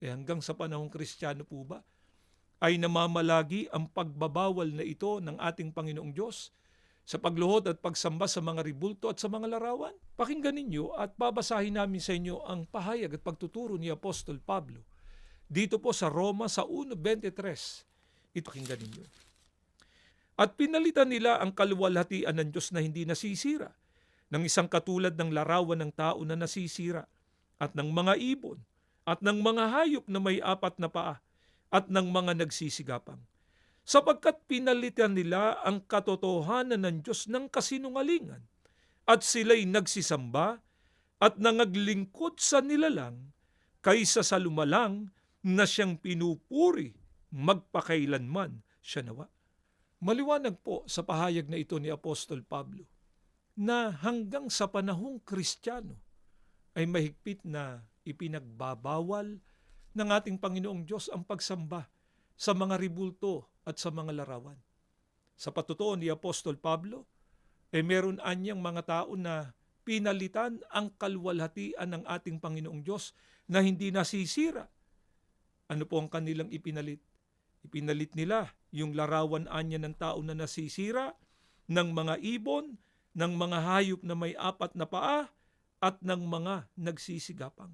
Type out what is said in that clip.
Hanggang sa panahong Kristiyano po ba ay namamalagi ang pagbabawal na ito ng ating Panginoong Diyos sa pagluhod at pagsamba sa mga ribulto at sa mga larawan? Pakinggan ninyo at babasahin namin sa inyo ang pahayag at pagtuturo ni Apostol Pablo dito po sa Roma sa 1:23. Ito pakinggan ninyo. At pinalitan nila ang kaluwalhatian ng Diyos na hindi nasisira ng isang katulad ng larawan ng tao na nasisira at ng mga ibon at ng mga hayop na may 4 na paa at ng mga nagsisigapang. Sapagkat pinalitan nila ang katotohanan ng Diyos ng kasinungalingan at sila'y nagsisamba at nangaglingkod sa nilalang kaysa sa lumalang na siyang pinupuri magpakailanman siya nawa. Maliwanag po sa pahayag na ito ni Apostol Pablo na hanggang sa panahong Kristiyano ay mahigpit na ipinagbabawal ng ating Panginoong Diyos ang pagsamba sa mga ribulto at sa mga larawan. Sa patutuo ni Apostol Pablo, meron anyang mga tao na pinalitan ang kaluwalhatian ng ating Panginoong Diyos na hindi nasisira. Ano po ang kanilang ipinalit? Ipinalit nila yung larawan anya ng tao na nasisira, ng mga ibon, ng mga hayop na may 4 na paa, at ng mga nagsisigapang.